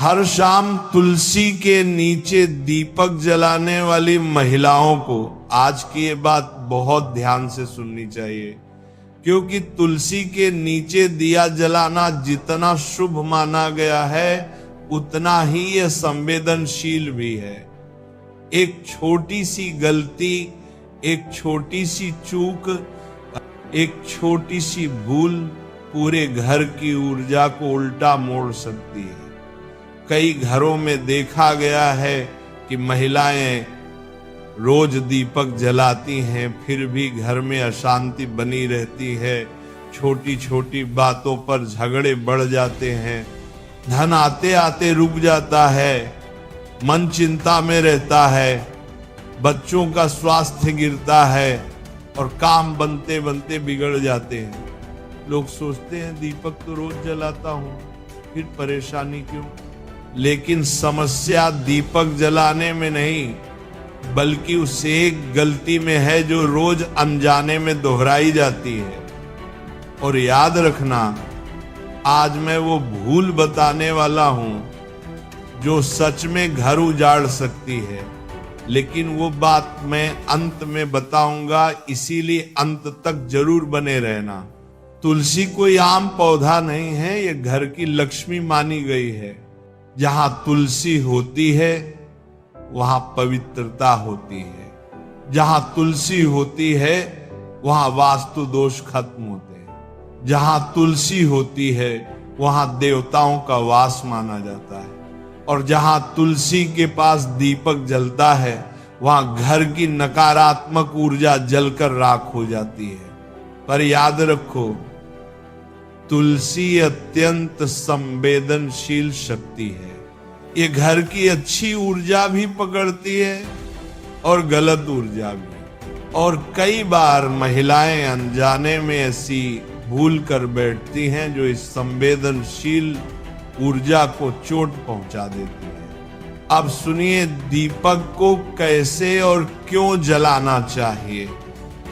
हर शाम तुलसी के नीचे दीपक जलाने वाली महिलाओं को आज की ये बात बहुत ध्यान से सुननी चाहिए, क्योंकि तुलसी के नीचे दिया जलाना जितना शुभ माना गया है उतना ही यह संवेदनशील भी है। एक छोटी सी गलती, एक छोटी सी चूक, एक छोटी सी भूल पूरे घर की ऊर्जा को उल्टा मोड़ सकती है। कई घरों में देखा गया है कि महिलाएं रोज दीपक जलाती हैं, फिर भी घर में अशांति बनी रहती है। छोटी छोटी बातों पर झगड़े बढ़ जाते हैं, धन आते आते रुक जाता है, मन चिंता में रहता है, बच्चों का स्वास्थ्य गिरता है और काम बनते बनते बिगड़ जाते हैं। लोग सोचते हैं दीपक तो रोज जलाता हूं, फिर परेशानी क्यों? लेकिन समस्या दीपक जलाने में नहीं, बल्कि उस एक गलती में है जो रोज अनजाने में दोहराई जाती है। और याद रखना, आज मैं वो भूल बताने वाला हूं जो सच में घर उजाड़ सकती है, लेकिन वो बात मैं अंत में बताऊंगा, इसीलिए अंत तक जरूर बने रहना। तुलसी कोई आम पौधा नहीं है, ये घर की लक्ष्मी मानी गई है। जहां तुलसी होती है वहां पवित्रता होती है, जहां तुलसी होती है वहां वास्तु दोष खत्म होते हैं, जहां तुलसी होती है वहां देवताओं का वास माना जाता है, और जहां तुलसी के पास दीपक जलता है वहां घर की नकारात्मक ऊर्जा जलकर राख हो जाती है। पर याद रखो, तुलसी अत्यंत संवेदनशील शक्ति है। ये घर की अच्छी ऊर्जा भी पकड़ती है और गलत ऊर्जा भी। और कई बार महिलाएं अनजाने में ऐसी भूल कर बैठती हैं जो इस संवेदनशील ऊर्जा को चोट पहुंचा देती है। अब सुनिए दीपक को कैसे और क्यों जलाना चाहिए।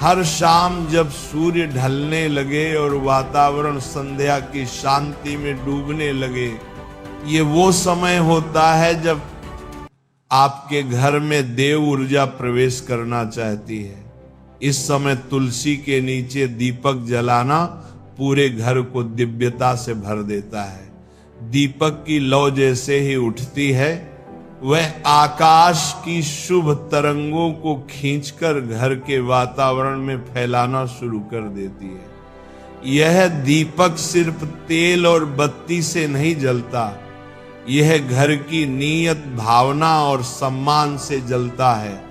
हर शाम जब सूर्य ढलने लगे और वातावरण संध्या की शांति में डूबने लगे, ये वो समय होता है जब आपके घर में देव ऊर्जा प्रवेश करना चाहती है। इस समय तुलसी के नीचे दीपक जलाना पूरे घर को दिव्यता से भर देता है। दीपक की लौ जैसे ही उठती है, वह आकाश की शुभ तरंगों को खींचकर घर के वातावरण में फैलाना शुरू कर देती है। यह दीपक सिर्फ तेल और बत्ती से नहीं जलता, यह घर की नीयत, भावना और सम्मान से जलता है।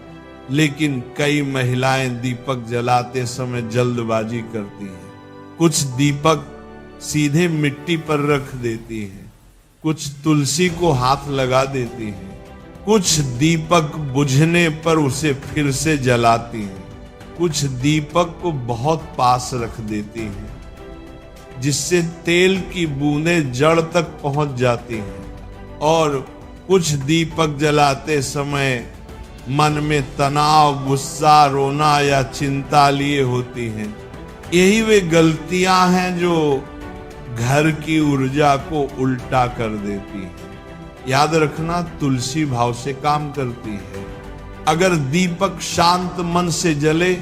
लेकिन कई महिलाएं दीपक जलाते समय जल्दबाजी करती हैं। कुछ दीपक सीधे मिट्टी पर रख देती हैं, कुछ तुलसी को हाथ लगा देती हैं, कुछ दीपक बुझने पर उसे फिर से जलाती हैं, कुछ दीपक को बहुत पास रख देती हैं, जिससे तेल की बूंदें जड़ तक पहुंच जाती हैं। और कुछ दीपक जलाते समय मन में तनाव, गुस्सा, रोना या चिंता लिए होती हैं। यही वे गलतियां हैं जो घर की ऊर्जा को उल्टा कर देती हैं। याद रखना, तुलसी भाव से काम करती है। अगर दीपक शांत मन से जले,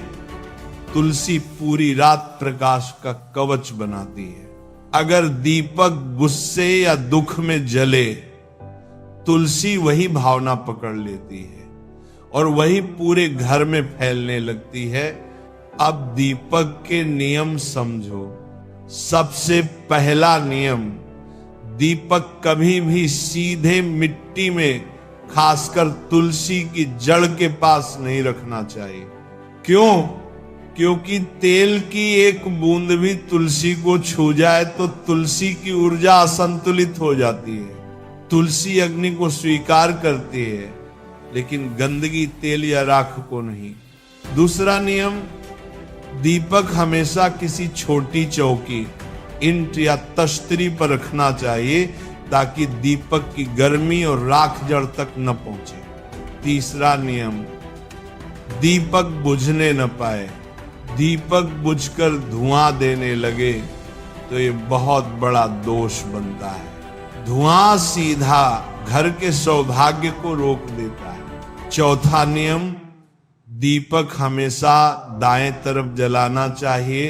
तुलसी पूरी रात प्रकाश का कवच बनाती है। अगर दीपक गुस्से या दुख में जले, तुलसी वही भावना पकड़ लेती है और वही पूरे घर में फैलने लगती है। अब दीपक के नियम समझो। सबसे पहला नियम, दीपक कभी भी सीधे मिट्टी में, खासकर तुलसी की जड़ के पास नहीं रखना चाहिए। क्यों? क्योंकि तेल की एक बूंद भी तुलसी को छू जाए तो तुलसी की ऊर्जा असंतुलित हो जाती है। तुलसी अग्नि को स्वीकार करती है, लेकिन गंदगी, तेल या राख को नहीं। दूसरा नियम, दीपक हमेशा किसी छोटी चौकी, इंट या तश्तरी पर रखना चाहिए ताकि दीपक की गर्मी और राख जड़ तक न पहुंचे। तीसरा नियम, दीपक बुझने न पाए। दीपक बुझकर धुआं देने लगे तो ये बहुत बड़ा दोष बनता है। धुआं सीधा घर के सौभाग्य को रोक देता है। चौथा नियम, दीपक हमेशा दाएं तरफ जलाना चाहिए,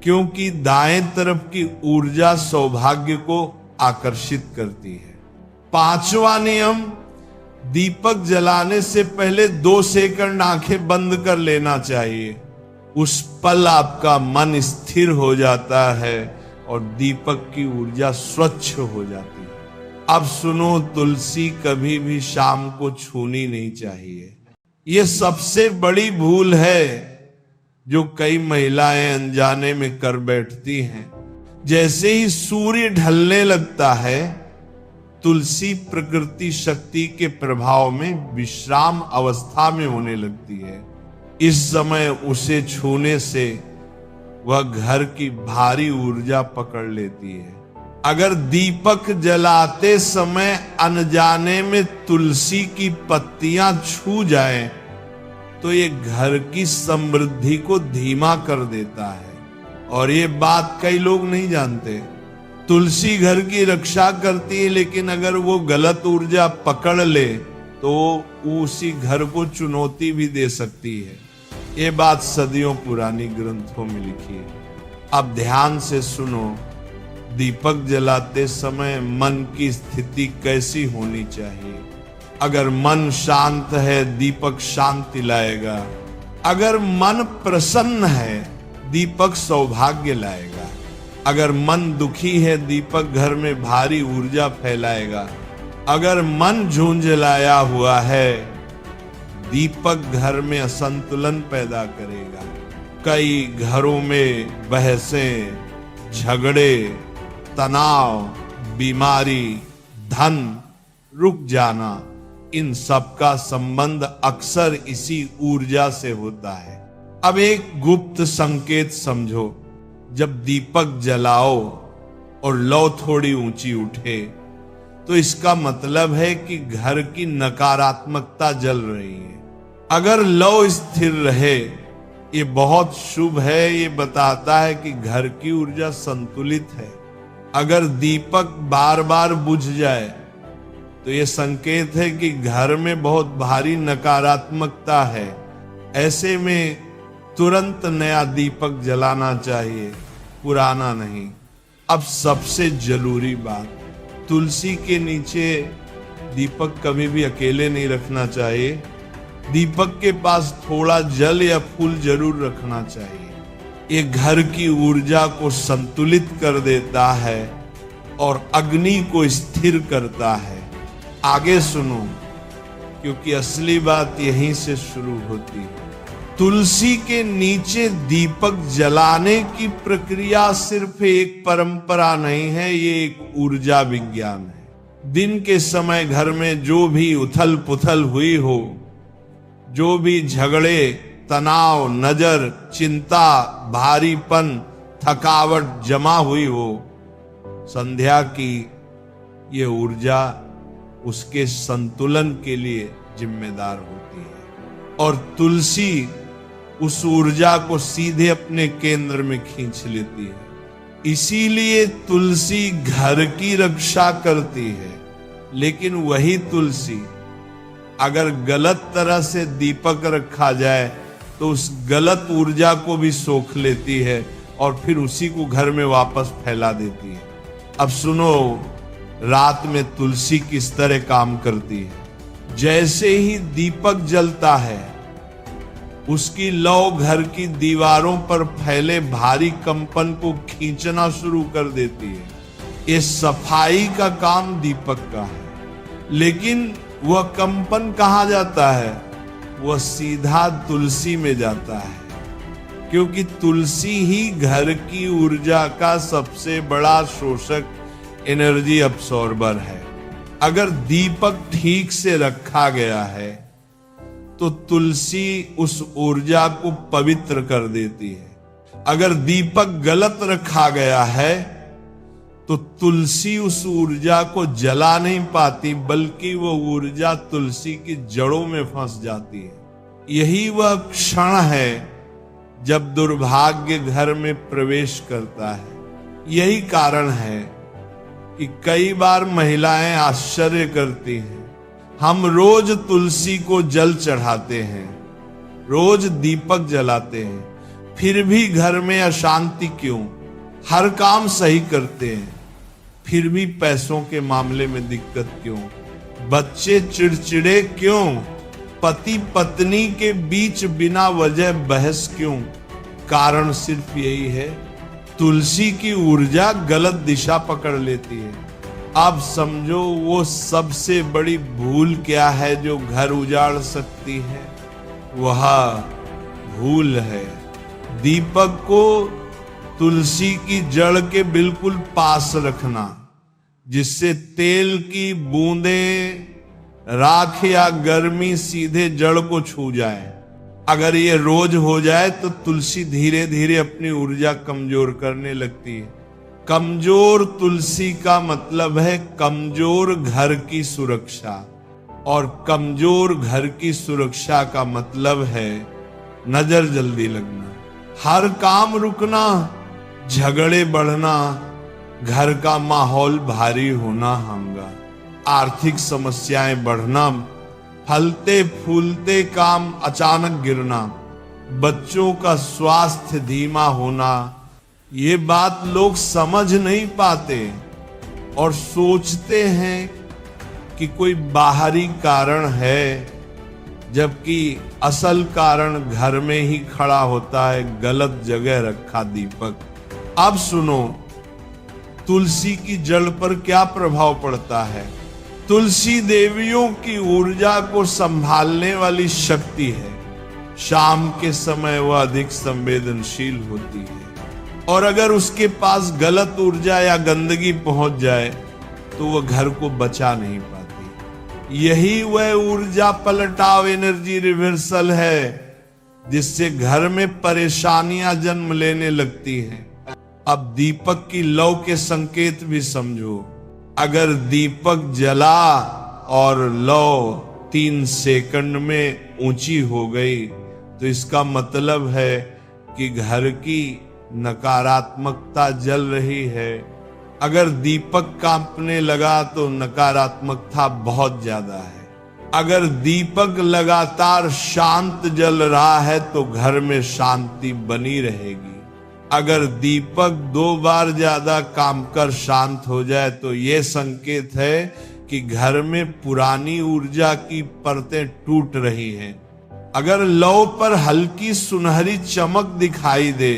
क्योंकि दाएं तरफ की ऊर्जा सौभाग्य को आकर्षित करती है। पांचवा नियम, दीपक जलाने से पहले 2 सेकंड आंखें बंद कर लेना चाहिए। उस पल आपका मन स्थिर हो जाता है और दीपक की ऊर्जा स्वच्छ हो जाती है। अब सुनो, तुलसी कभी भी शाम को छूनी नहीं चाहिए। ये सबसे बड़ी भूल है जो कई महिलाएं अनजाने में कर बैठती हैं। जैसे ही सूर्य ढलने लगता है, तुलसी प्रकृति शक्ति के प्रभाव में विश्राम अवस्था में होने लगती है। इस समय उसे छूने से वह घर की भारी ऊर्जा पकड़ लेती है। अगर दीपक जलाते समय अनजाने में तुलसी की पत्तियां छू जाएं, तो ये घर की समृद्धि को धीमा कर देता है। और ये बात कई लोग नहीं जानते। तुलसी घर की रक्षा करती है, लेकिन अगर वो गलत ऊर्जा पकड़ ले तो उसी घर को चुनौती भी दे सकती है। ये बात सदियों पुरानी ग्रंथों में लिखी है। अब ध्यान से सुनो, दीपक जलाते समय मन की स्थिति कैसी होनी चाहिए। अगर मन शांत है, दीपक शांति लाएगा। अगर मन प्रसन्न है, दीपक सौभाग्य लाएगा। अगर मन दुखी है, दीपक घर में भारी ऊर्जा फैलाएगा। अगर मन झुंझलाया हुआ है, दीपक घर में असंतुलन पैदा करेगा। कई घरों में बहसें, झगड़े, तनाव, बीमारी, धन रुक जाना, इन सब का संबंध अक्सर इसी ऊर्जा से होता है। अब एक गुप्त संकेत समझो। जब दीपक जलाओ और लौ थोड़ी ऊंची उठे, तो इसका मतलब है कि घर की नकारात्मकता जल रही है। अगर लौ स्थिर रहे, ये बहुत शुभ है। ये बताता है कि घर की ऊर्जा संतुलित है। अगर दीपक बार बार बुझ जाए, तो ये संकेत है कि घर में बहुत भारी नकारात्मकता है। ऐसे में तुरंत नया दीपक जलाना चाहिए, पुराना नहीं। अब सबसे जरूरी बात, तुलसी के नीचे दीपक कभी भी अकेले नहीं रखना चाहिए। दीपक के पास थोड़ा जल या फूल जरूर रखना चाहिए। ये घर की ऊर्जा को संतुलित कर देता है और अग्नि को स्थिर करता है। आगे सुनो, क्योंकि असली बात यहीं से शुरू होती है। तुलसी के नीचे दीपक जलाने की प्रक्रिया सिर्फ एक परंपरा नहीं है, ये एक ऊर्जा विज्ञान है। दिन के समय घर में जो भी उथल पुथल हुई हो, जो भी झगड़े, तनाव, नजर, चिंता, भारीपन, थकावट जमा हुई हो, संध्या की ये ऊर्जा उसके संतुलन के लिए जिम्मेदार होती है। और तुलसी उस ऊर्जा को सीधे अपने केंद्र में खींच लेती है। इसीलिए तुलसी घर की रक्षा करती है। लेकिन वही तुलसी अगर गलत तरह से दीपक रखा जाए, तो उस गलत ऊर्जा को भी सोख लेती है और फिर उसी को घर में वापस फैला देती है। अब सुनो, रात में तुलसी किस तरह काम करती है। जैसे ही दीपक जलता है, उसकी लौ घर की दीवारों पर फैले भारी कंपन को खींचना शुरू कर देती है। ये सफाई का काम दीपक का है। लेकिन वह कंपन कहाँ जाता है? वह सीधा तुलसी में जाता है, क्योंकि तुलसी ही घर की ऊर्जा का सबसे बड़ा शोषक, एनर्जी अब्सॉर्बर है। अगर दीपक ठीक से रखा गया है, तो तुलसी उस ऊर्जा को पवित्र कर देती है। अगर दीपक गलत रखा गया है, तो तुलसी उस ऊर्जा को जला नहीं पाती, बल्कि वो ऊर्जा तुलसी की जड़ों में फंस जाती है। यही वह क्षण है जब दुर्भाग्य घर में प्रवेश करता है। यही कारण है कि कई बार महिलाएं आश्चर्य करती हैं। हम रोज तुलसी को जल चढ़ाते हैं, रोज दीपक जलाते हैं, फिर भी घर में अशांति क्यों? हर काम सही करते हैं, फिर भी पैसों के मामले में दिक्कत क्यों? बच्चे चिड़चिड़े क्यों? पति पत्नी के बीच बिना वजह बहस क्यों? कारण सिर्फ यही है, तुलसी की ऊर्जा गलत दिशा पकड़ लेती है। अब समझो वो सबसे बड़ी भूल क्या है जो घर उजाड़ सकती है? वह भूल है दीपक को तुलसी की जड़ के बिल्कुल पास रखना, जिससे तेल की बूंदें, राख या गर्मी सीधे जड़ को छू जाए। अगर ये रोज हो जाए तो तुलसी धीरे धीरे अपनी ऊर्जा कमजोर करने लगती है। कमजोर तुलसी का मतलब है कमजोर घर की सुरक्षा, और कमजोर घर की सुरक्षा का मतलब है नजर जल्दी लगना, हर काम रुकना, झगड़े बढ़ना, घर का माहौल भारी होना हमगा, आर्थिक समस्याएं बढ़ना, फलते फूलते काम अचानक गिरना, बच्चों का स्वास्थ्य धीमा होना। ये बात लोग समझ नहीं पाते और सोचते हैं कि कोई बाहरी कारण है, जबकि असल कारण घर में ही खड़ा होता है, गलत जगह रखा दीपक। अब सुनो, तुलसी की जड़ पर क्या प्रभाव पड़ता है। तुलसी देवियों की ऊर्जा को संभालने वाली शक्ति है। शाम के समय वह अधिक संवेदनशील होती है, और अगर उसके पास गलत ऊर्जा या गंदगी पहुंच जाए तो वह घर को बचा नहीं पाती। यही वह ऊर्जा पलटाव, एनर्जी रिवर्सल है, जिससे घर में परेशानियां जन्म लेने लगती हैं। अब दीपक की लौ के संकेत भी समझो। अगर दीपक जला और लौ 3 सेकंड में ऊंची हो गई तो इसका मतलब है कि घर की नकारात्मकता जल रही है। अगर दीपक कांपने लगा तो नकारात्मकता बहुत ज्यादा है। अगर दीपक लगातार शांत जल रहा है तो घर में शांति बनी रहेगी। अगर दीपक 2 बार ज्यादा काम कर शांत हो जाए तो यह संकेत है कि घर में पुरानी ऊर्जा की परतें टूट रही हैं। अगर लौ पर हल्की सुनहरी चमक दिखाई दे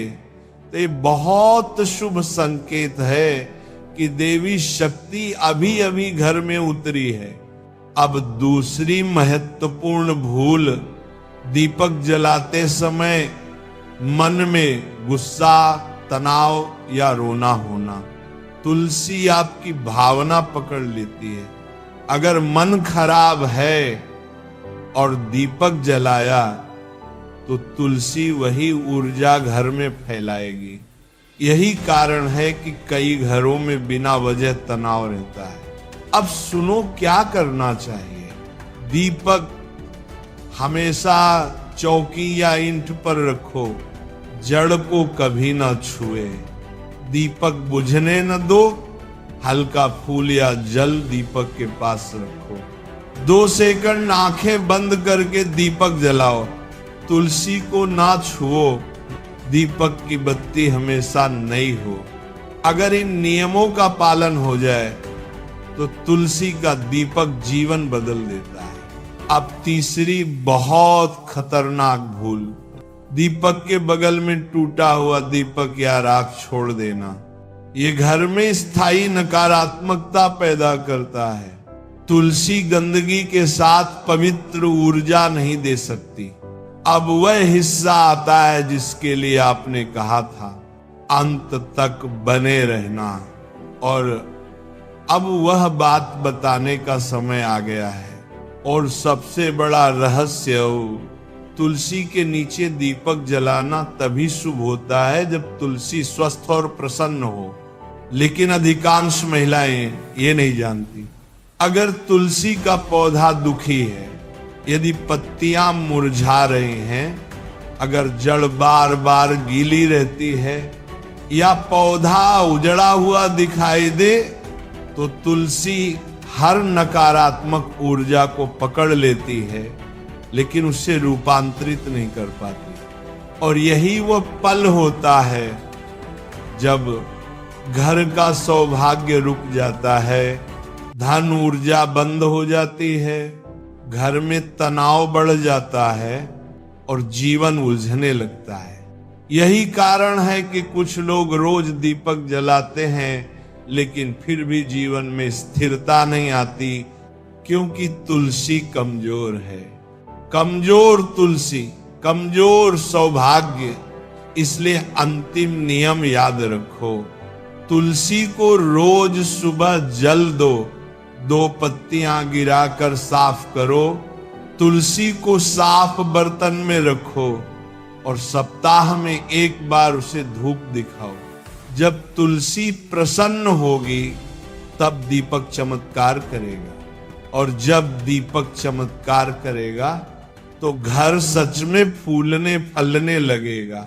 तो ये बहुत शुभ संकेत है कि देवी शक्ति अभी अभी घर में उतरी है। अब दूसरी महत्वपूर्ण भूल, दीपक जलाते समय मन में गुस्सा, तनाव या रोना होना। तुलसी आपकी भावना पकड़ लेती है। अगर मन खराब है और दीपक जलाया तो तुलसी वही ऊर्जा घर में फैलाएगी। यही कारण है कि कई घरों में बिना वजह तनाव रहता है। अब सुनो क्या करना चाहिए। दीपक हमेशा चौकी या ईंट पर रखो, जड़ को कभी ना छुए। दीपक बुझने न दो, हल्का फूल या जल दीपक के पास रखो। 2 सेकंड आंखें बंद करके दीपक जलाओ, तुलसी को ना छुओ। दीपक की बत्ती हमेशा नई हो। अगर इन नियमों का पालन हो जाए तो तुलसी का दीपक जीवन बदल देता है। अब तीसरी बहुत खतरनाक भूल, दीपक के बगल में टूटा हुआ दीपक या राख छोड़ देना। ये घर में स्थायी नकारात्मकता पैदा करता है। तुलसी गंदगी के साथ पवित्र ऊर्जा नहीं दे सकती। अब वह हिस्सा आता है जिसके लिए आपने कहा था अंत तक बने रहना, और अब वह बात बताने का समय आ गया है। और सबसे बड़ा रहस्य, तुलसी के नीचे दीपक जलाना तभी शुभ होता है जब तुलसी स्वस्थ और प्रसन्न हो, लेकिन अधिकांश महिलाएं ये नहीं जानती। अगर तुलसी का पौधा दुखी है, यदि पत्तियां मुरझा रही हैं, अगर जड़ बार बार गीली रहती है या पौधा उजड़ा हुआ दिखाई दे, तो तुलसी हर नकारात्मक ऊर्जा को पकड़ लेती है, लेकिन उससे रूपांतरित नहीं कर पाती। और यही वो पल होता है जब घर का सौभाग्य रुक जाता है, धन ऊर्जा बंद हो जाती है, घर में तनाव बढ़ जाता है और जीवन उलझने लगता है। यही कारण है कि कुछ लोग रोज दीपक जलाते हैं, लेकिन फिर भी जीवन में स्थिरता नहीं आती, क्योंकि तुलसी कमजोर है। कमजोर तुलसी, कमजोर सौभाग्य। इसलिए अंतिम नियम याद रखो, तुलसी को रोज सुबह जल दो, 2 पत्तियां गिराकर साफ करो, तुलसी को साफ बर्तन में रखो और सप्ताह में 1 बार उसे धूप दिखाओ। जब तुलसी प्रसन्न होगी तब दीपक चमत्कार करेगा, और जब दीपक चमत्कार करेगा तो घर सच में फूलने फलने लगेगा।